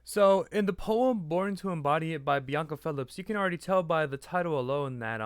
So, in the poem "Born to Embody It" by Bianca Phillips, you can already tell by the title alone that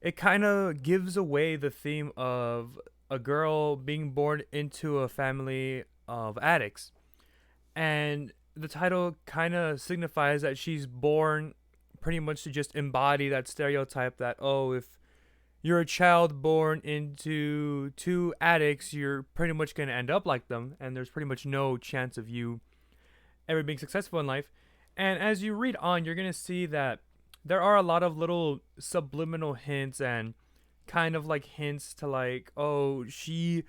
it kind of gives away the theme of a girl being born into a family of addicts, and the title kind of signifies that she's born pretty much to just embody that stereotype that, oh, if you're a child born into two addicts, you're pretty much going to end up like them, and there's pretty much no chance of you ever being successful in life. And as you read on, you're going to see that there are a lot of little subliminal hints and kind of like hints to, like, oh, she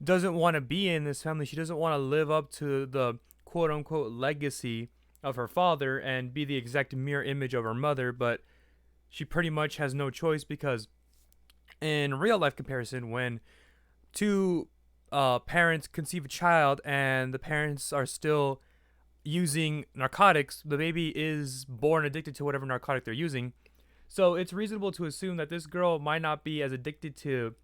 doesn't want to be in this family. She doesn't want to live up to the quote unquote legacy of her father and be the exact mirror image of her mother, but she pretty much has no choice because in real life comparison, when two parents conceive a child and the parents are still using narcotics, the baby is born addicted to whatever narcotic they're using. So it's reasonable to assume that this girl might not be as addicted to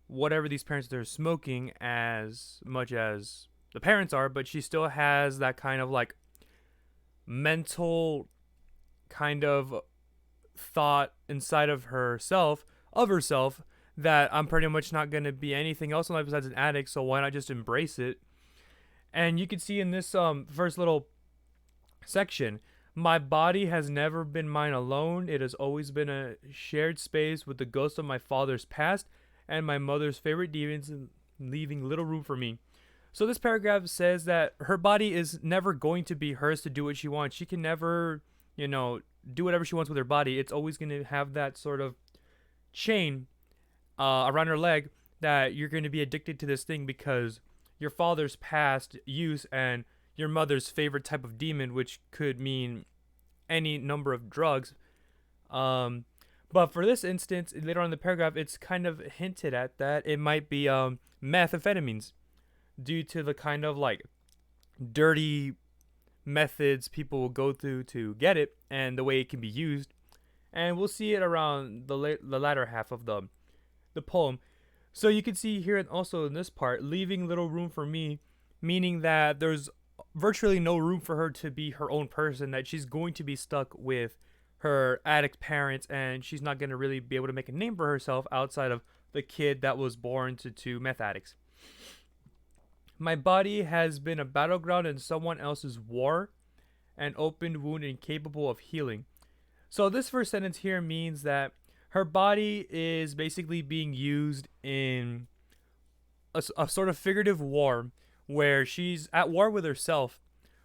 whatever these parents are smoking as much as the parents are, but she still has that kind of like mental kind of thought inside of herself that I'm pretty much not going to be anything else in life besides an addict, so why not just embrace it? And you can see in this first little section, my body has never been mine alone. It has always been a shared space with the ghost of my father's past and my mother's favorite demons, leaving little room for me. So this paragraph says that her body is never going to be hers to do what she wants. She can never, do whatever she wants with her body. It's always going to have that sort of chain around her leg that you're going to be addicted to this thing because your father's past use and your mother's favorite type of demon, which could mean any number of drugs. But for this instance, later on in the paragraph, it's kind of hinted at that it might be methamphetamines due to the kind of like dirty methods people will go through to get it and the way it can be used. And we'll see it around the latter half of the poem. So you can see here and also in this part, leaving little room for me, meaning that there's virtually no room for her to be her own person, that she's going to be stuck with her addict parents and she's not going to really be able to make a name for herself outside of the kid that was born to two meth addicts. My body has been a battleground in someone else's war, an open wound incapable of healing. So this first sentence here means that her body is basically being used in a sort of figurative war where she's at war with herself,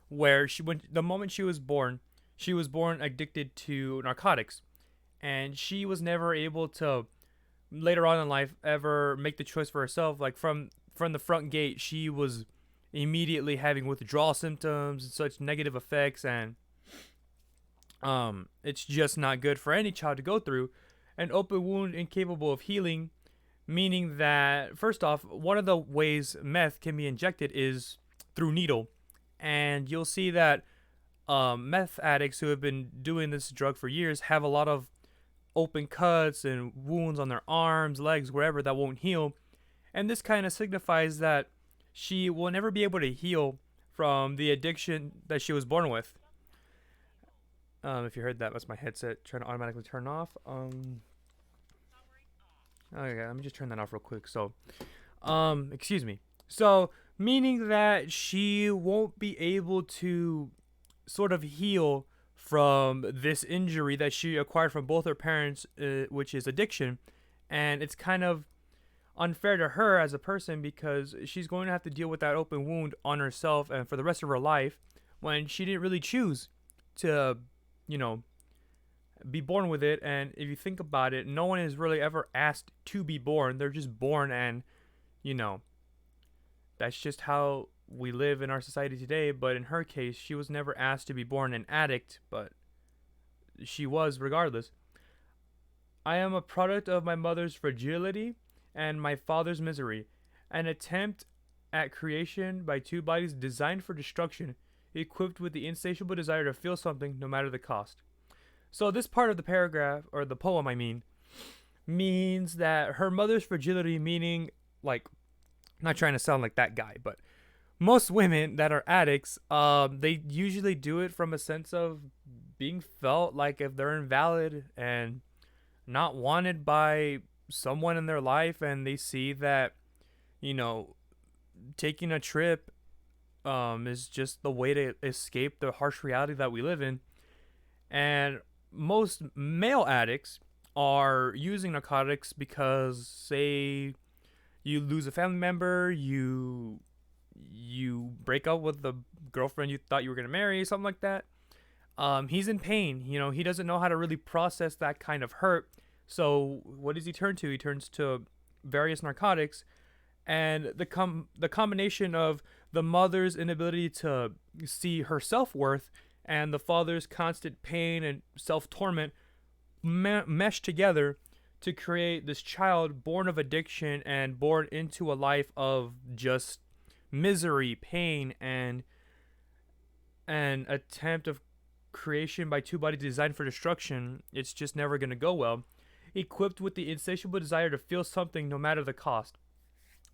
where when the moment she was born addicted to narcotics, and she was never able to later on in life ever make the choice for herself. Like from the front gate, she was immediately having withdrawal symptoms and such negative effects, and it's just not good for any child to go through. An open wound incapable of healing, meaning that first off, one of the ways meth can be injected is through needle, and you'll see that meth addicts who have been doing this drug for years have a lot of open cuts and wounds on their arms, legs, wherever that won't heal, and this kind of signifies that she will never be able to heal from the addiction that she was born with. If you heard that, that's my headset trying to automatically turn off. Okay, let me just turn that off real quick. So, excuse me. So, meaning that she won't be able to sort of heal from this injury that she acquired from both her parents, which is addiction, and it's kind of unfair to her as a person because she's going to have to deal with that open wound on herself and for the rest of her life when she didn't really choose to, you know, be born with it. And if you think about it, no one is really ever asked to be born. They're just born, and you know, that's just how we live in our society today. But in her case, she was never asked to be born an addict, but she was regardless. I am a product of my mother's fragility and my father's misery, an attempt at creation by two bodies designed for destruction, equipped with the insatiable desire to feel something no matter the cost. So this part of the paragraph, or the poem I mean, means that her mother's fragility, meaning, like, I'm not trying to sound like that guy, but most women that are addicts, they usually do it from a sense of being felt like if they're invalid and not wanted by someone in their life, and they see that, you know, taking a trip is just the way to escape the harsh reality that we live in. And most male addicts are using narcotics because, say, you lose a family member, you break up with the girlfriend you thought you were gonna marry, something like that. He's in pain. You know, he doesn't know how to really process that kind of hurt. So what does he turn to? He turns to various narcotics, and the combination of the mother's inability to see her self worth and the father's constant pain and self torment mesh together to create this child born of addiction and born into a life of just misery, pain, and an attempt of creation by two bodies designed for destruction. It's just never going to go well. Equipped with the insatiable desire to feel something no matter the cost.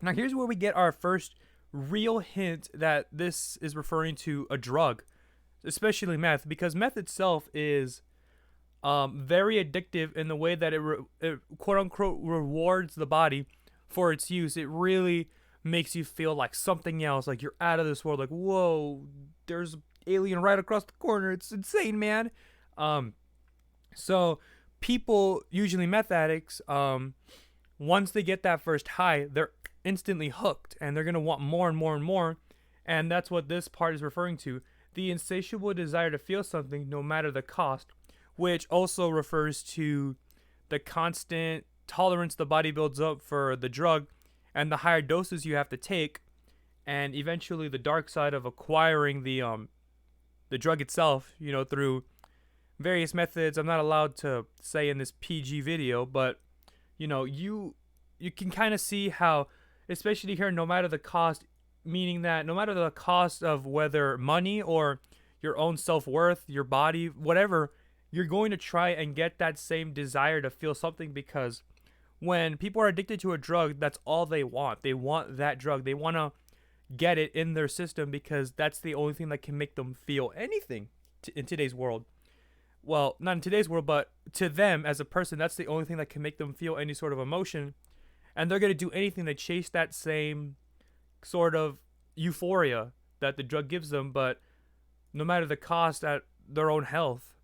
Now, here's where we get our first real hint that this is referring to a drug, especially meth, because meth itself is very addictive in the way that it quote unquote rewards the body for its use. It really makes you feel like something else, like you're out of this world, like, whoa, there's an alien right across the corner. It's insane, man. So people, usually meth addicts, once they get that first high, they're instantly hooked and they're going to want more and more and more. And that's what this part is referring to. The insatiable desire to feel something no matter the cost, which also refers to the constant tolerance the body builds up for the drug and the higher doses you have to take, and eventually the dark side of acquiring the drug itself, you know, through various methods I'm not allowed to say in this PG video, but you know, you can kind of see how, especially here, no matter the cost, meaning that no matter the cost of whether money or your own self-worth, your body, whatever, you're going to try and get that same desire to feel something, because when people are addicted to a drug, that's all they want. They want that drug. They want to get it in their system because that's the only thing that can make them feel anything in today's world. Well, not in today's world, but to them as a person, that's the only thing that can make them feel any sort of emotion. And they're going to do anything to chase that same sort of euphoria that the drug gives them, but no matter the cost at their own health.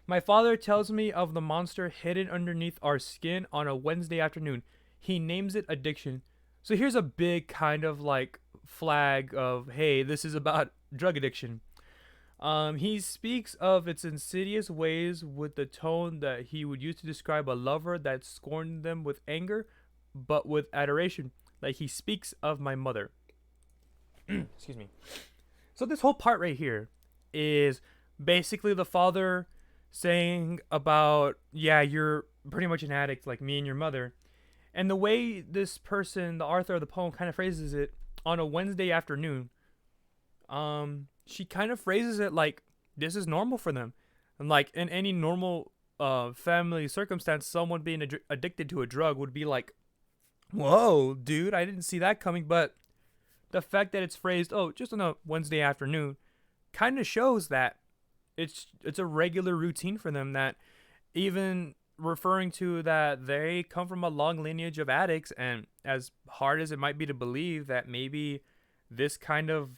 My father tells me of the monster hidden underneath our skin on a Wednesday afternoon. He names it addiction. So here's a big kind of like flag of, hey, this is about drug addiction. He speaks of its insidious ways with the tone that he would use to describe a lover that scorned them with anger, but with adoration. Like he speaks of my mother. Excuse me. So this whole part right here is basically the father saying about, yeah, you're pretty much an addict like me and your mother. And the way this person, the author of the poem, kind of phrases it on a Wednesday afternoon, she kind of phrases it like this is normal for them. And like in any normal family circumstance, someone being addicted to a drug would be like, whoa, dude, I didn't see that coming. But the fact that it's phrased, oh, just on a Wednesday afternoon, kind of shows that it's a regular routine for them, that even referring to that they come from a long lineage of addicts, and as hard as it might be to believe that maybe this kind of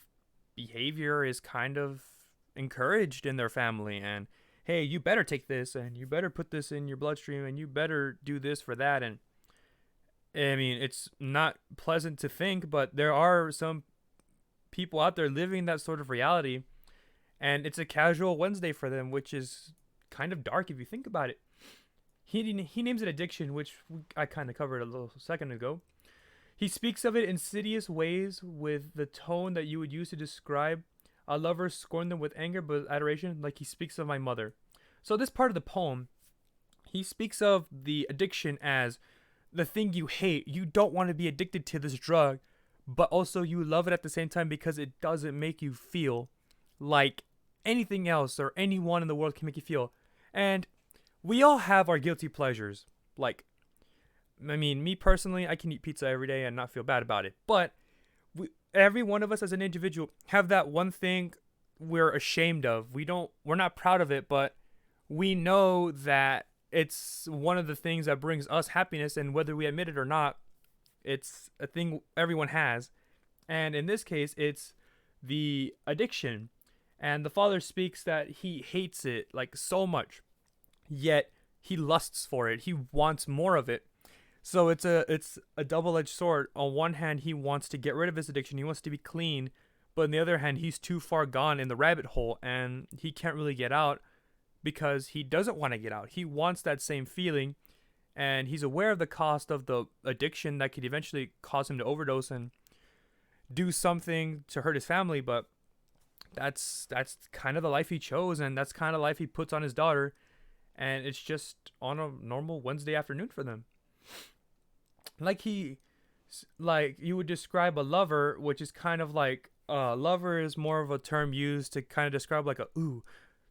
behavior is kind of encouraged in their family, and hey, you better take this and you better put this in your bloodstream and you better do this for that. And I mean, it's not pleasant to think, but there are some people out there living that sort of reality, and it's a casual Wednesday for them, which is kind of dark if you think about it. He names it addiction, which I kind of covered a little second ago. He speaks of it insidious ways with the tone that you would use to describe a lover scorned them with anger but with adoration, like he speaks of my mother. So this part of the poem, he speaks of the addiction as the thing you hate. You don't want to be addicted to this drug, but also you love it at the same time because it doesn't make you feel like anything else or anyone in the world can make you feel. And we all have our guilty pleasures. Like, I mean, me personally, I can eat pizza every day and not feel bad about it. But every one of us as an individual have that one thing we're ashamed of. We're not proud of it, but we know that it's one of the things that brings us happiness, and whether we admit it or not, it's a thing everyone has. And in this case, it's the addiction. And the father speaks that he hates it like so much, yet he lusts for it. He wants more of it. So it's a double-edged sword. On one hand, he wants to get rid of his addiction. He wants to be clean, but on the other hand, he's too far gone in the rabbit hole and he can't really get out because he doesn't want to get out. He wants that same feeling, and he's aware of the cost of the addiction that could eventually cause him to overdose and do something to hurt his family, but that's kind of the life he chose, and that's kind of life he puts on his daughter, and it's just on a normal Wednesday afternoon for them. Like you would describe a lover, which is kind of like lover is more of a term used to kind of describe like a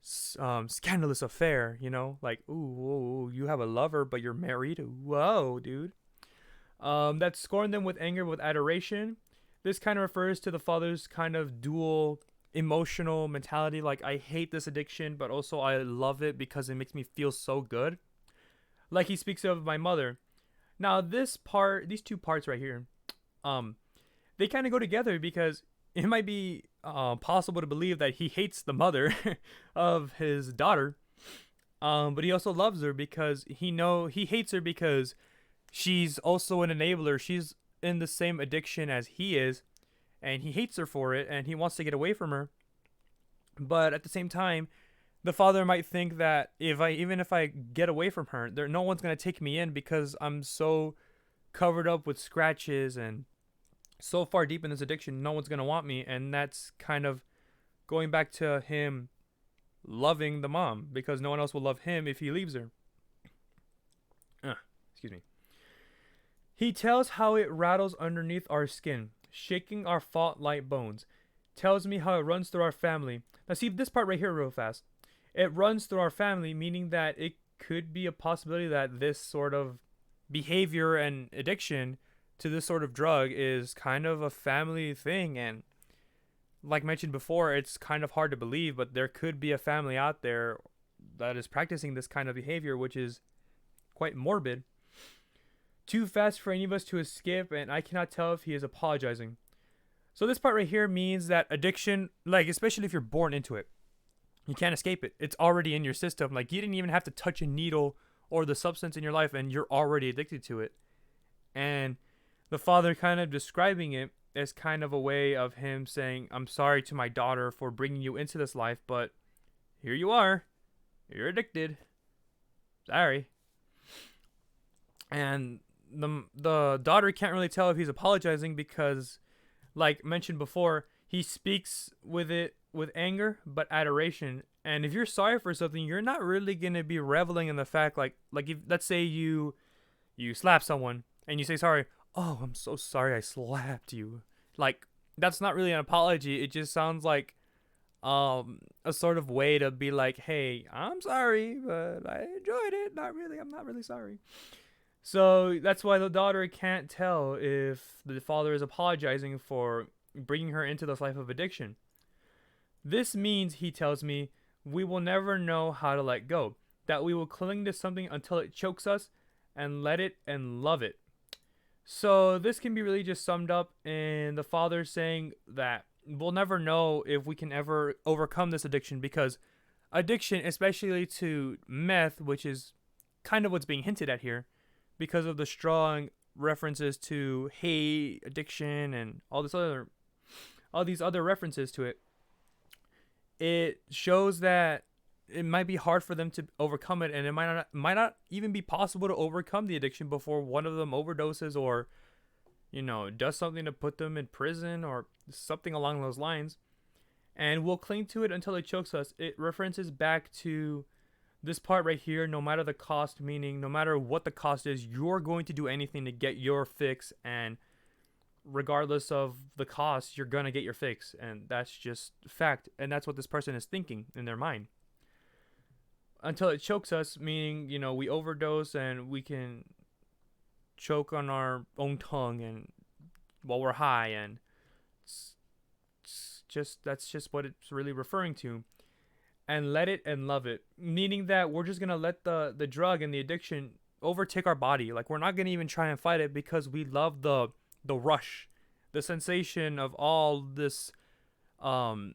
scandalous affair, like ooh, you have a lover but you're married. Whoa, dude. That scorn them with anger with adoration. This kind of refers to the father's kind of dual emotional mentality, like I hate this addiction but also I love it because it makes me feel so good. Like he speaks of my mother. Now these two parts right here, they kind of go together because it might be possible to believe that he hates the mother of his daughter, but he also loves her because he hates her because she's also an enabler. She's in the same addiction as he is, and he hates her for it, and he wants to get away from her. But at the same time, the father might think that even if I get away from her, no one's gonna take me in because I'm so covered up with scratches and so far deep in this addiction, no one's gonna want me. And that's kind of going back to him loving the mom because no one else will love him if he leaves her. Excuse me. He tells how it rattles underneath our skin, shaking our fault-like bones. Tells me how it runs through our family. Now see this part right here real fast. It runs through our family, meaning that it could be a possibility that this sort of behavior and addiction to this sort of drug is kind of a family thing. And like mentioned before, it's kind of hard to believe, but there could be a family out there that is practicing this kind of behavior, which is quite morbid. Too fast for any of us to escape, and I cannot tell if he is apologizing. So this part right here means that addiction, like especially if you're born into it, you can't escape it. It's already in your system. Like you didn't even have to touch a needle or the substance in your life and you're already addicted to it. And the father kind of describing it as kind of a way of him saying, I'm sorry to my daughter for bringing you into this life, but here you are. You're addicted. Sorry. And the daughter can't really tell if he's apologizing because, like mentioned before, he speaks with anger but adoration. And if you're sorry for something, you're not really gonna be reveling in the fact like if let's say you slap someone and you say sorry, oh I'm so sorry I slapped you. Like that's not really an apology. It just sounds like a sort of way to be like, hey, I'm sorry, but I enjoyed it. I'm not really sorry. So that's why the daughter can't tell if the father is apologizing for bringing her into this life of addiction. This means, he tells me, we will never know how to let go. That we will cling to something until it chokes us and let it and love it. So this can be really just summed up in the father saying that we'll never know if we can ever overcome this addiction because addiction, especially to meth, which is kind of what's being hinted at here, because of the strong references to hate, addiction, and all these other references to it, it shows that it might be hard for them to overcome it, and it might not even be possible to overcome the addiction before one of them overdoses or, does something to put them in prison or something along those lines. And we'll cling to it until it chokes us. It references back to this part right here, no matter the cost, meaning no matter what the cost is, you're going to do anything to get your fix, and regardless of the cost, you're going to get your fix, and that's just fact, and that's what this person is thinking in their mind. Until it chokes us, meaning, we overdose and we can choke on our own tongue and while we're high, and That's just what it's really referring to. And let it and love it, meaning that we're just gonna let the drug and the addiction overtake our body. Like, we're not gonna even try and fight it because we love the rush, the sensation of all this um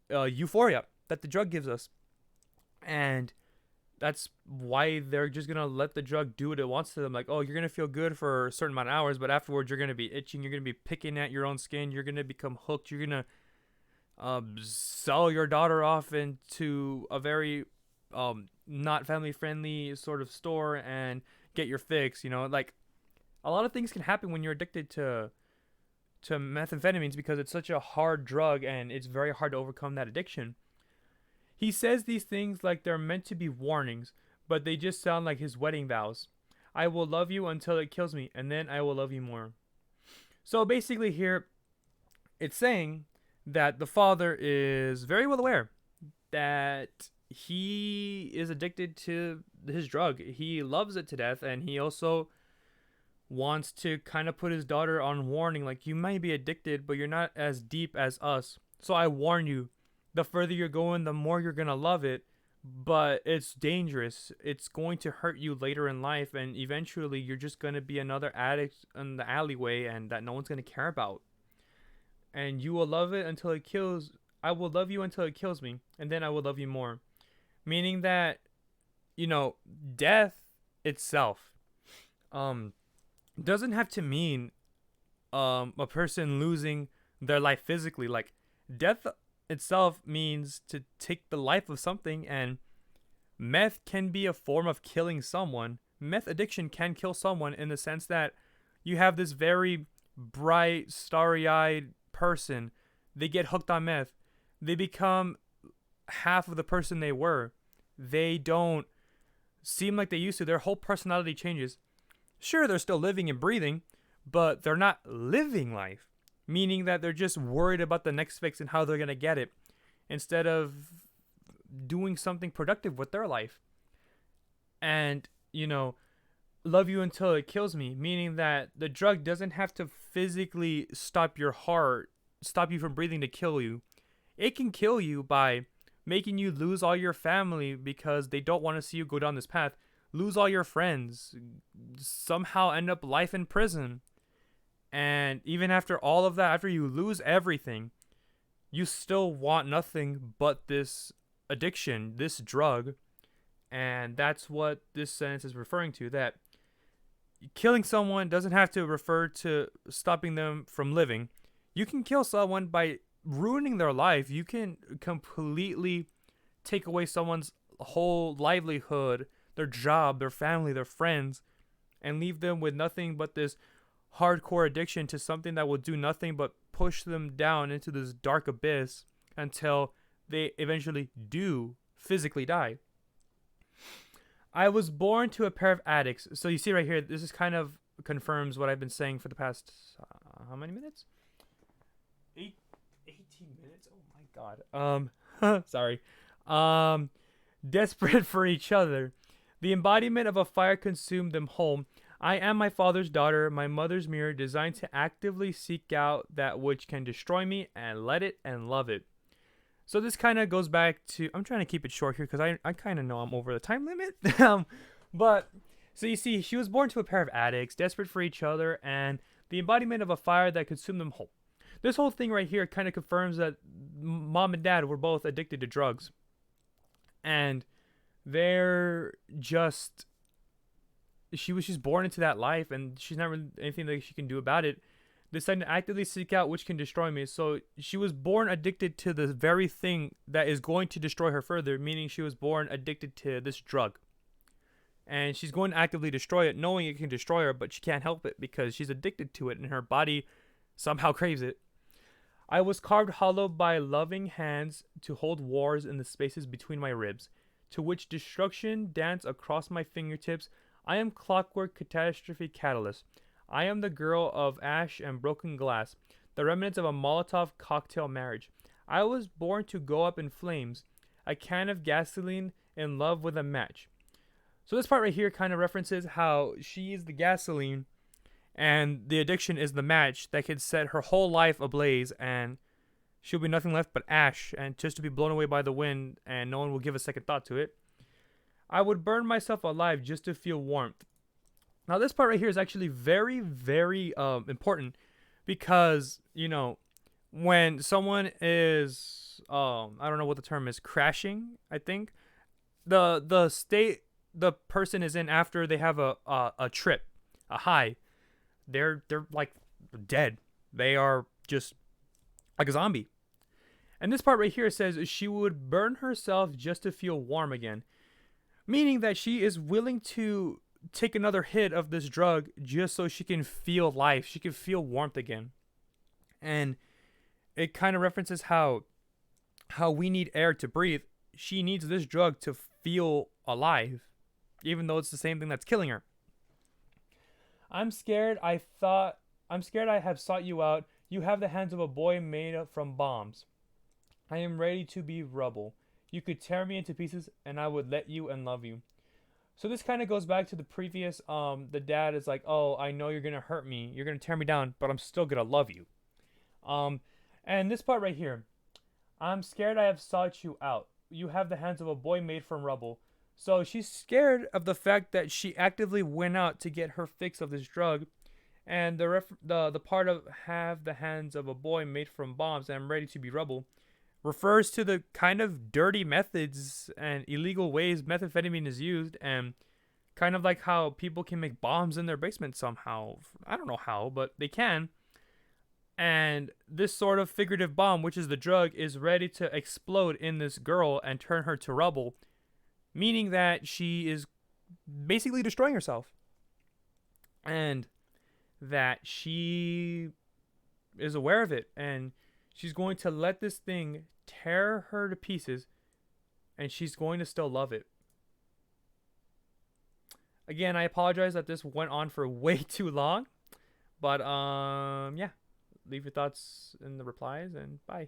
euphoria that the drug gives us. And that's why they're just gonna let the drug do what it wants to them. Like, oh, you're gonna feel good for a certain amount of hours, but afterwards you're gonna be itching, you're gonna be picking at your own skin, you're gonna become hooked, you're gonna sell your daughter off into a very not family friendly sort of store and get your fix. Like, a lot of things can happen when you're addicted to methamphetamines because it's such a hard drug and it's very hard to overcome that addiction. He says these things like they're meant to be warnings, but they just sound like his wedding vows. I will love you until it kills me, and then I will love you more. So basically here, it's saying that the father is very well aware that he is addicted to his drug. He loves it to death, and he also wants to kind of put his daughter on warning, like, you might be addicted, but you're not as deep as us. So I warn you, the further you're going, the more you're going to love it, but it's dangerous. It's going to hurt you later in life, and eventually you're just going to be another addict in the alleyway and that no one's going to care about. And you will love it until it kills. I will love you until it kills me, and then I will love you more. Meaning that, death itself doesn't have to mean a person losing their life physically. Like, death itself means to take the life of something, and meth can be a form of killing someone. Meth addiction can kill someone in the sense that you have this very bright, starry-eyed person. They get hooked on meth. They become half of the person they were. They don't seem like they used to. Their whole personality changes. Sure, they're still living and breathing, but they're not living life. Meaning that they're just worried about the next fix and how they're going to get it, instead of doing something productive with their life. And, love you until it kills me, meaning that the drug doesn't have to physically stop your heart, stop you from breathing to kill you. It can kill you by making you lose all your family because they don't want to see you go down this path, lose all your friends, somehow end up life in prison. And even after all of that, after you lose everything, you still want nothing but this addiction, this drug. And that's what this sentence is referring to, that killing someone doesn't have to refer to stopping them from living. You can kill someone by ruining their life. You can completely take away someone's whole livelihood, their job, their family, their friends, and leave them with nothing but this hardcore addiction to something that will do nothing but push them down into this dark abyss until they eventually do physically die. I was born to a pair of addicts. So you see right here, this is kind of confirms what I've been saying for the past, how many minutes? 18 minutes? Oh my god. Sorry. Desperate for each other. The embodiment of a fire consumed them whole. I am my father's daughter, my mother's mirror, designed to actively seek out that which can destroy me and let it and love it. So this kind of goes back to, I'm trying to keep it short here because I kind of know I'm over the time limit. But, so you see, she was born to a pair of addicts, desperate for each other, and the embodiment of a fire that consumed them whole. This whole thing right here kind of confirms that mom and dad were both addicted to drugs. And they're just, she was just born into that life, and she's not really anything that she can do about it. Decided to actively seek out which can destroy me. So she was born addicted to the very thing that is going to destroy her further, meaning she was born addicted to this drug. And she's going to actively destroy it, knowing it can destroy her, but she can't help it because she's addicted to it and her body somehow craves it. I was carved hollow by loving hands to hold wars in the spaces between my ribs, to which destruction dance across my fingertips. I am clockwork catastrophe catalyst. I am the girl of ash and broken glass, the remnants of a Molotov cocktail marriage. I was born to go up in flames, a can of gasoline in love with a match. So this part right here kind of references how she is the gasoline And the addiction is the match that could set her whole life ablaze, and she'll be nothing left but ash and just to be blown away by the wind, and no one will give a second thought to it. I would burn myself alive just to feel warmth. Now, this part right here is actually very, very important because, when someone is, I don't know what the term is, crashing, I think, the state the person is in after they have a trip, a high, they're like dead. They are just like a zombie. And this part right here says she would burn herself just to feel warm again, meaning that she is willing to take another hit of this drug just so she can feel life. She can feel warmth again. And it kind of references how we need air to breathe. She needs this drug to feel alive, even though it's the same thing that's killing her. I'm scared I have sought you out. You have the hands of a boy made up from bombs. I am ready to be rubble. You could tear me into pieces and I would let you and love you. So this kind of goes back to the previous, the dad is like, oh, I know you're going to hurt me. You're going to tear me down, but I'm still going to love you. And this part right here, I'm scared I have sought you out. You have the hands of a boy made from rubble. So she's scared of the fact that she actively went out to get her fix of this drug. And the part of have the hands of a boy made from bombs and I'm ready to be rubble refers to the kind of dirty methods and illegal ways methamphetamine is used, and kind of like how people can make bombs in their basement somehow. I don't know how, but they can. And this sort of figurative bomb, which is the drug, is ready to explode in this girl and turn her to rubble, meaning that she is basically destroying herself. And that she is aware of it, and she's going to let this thing tear her to pieces, and she's going to still love it. Again, I apologize that this went on for way too long, but yeah, leave your thoughts in the replies, and bye.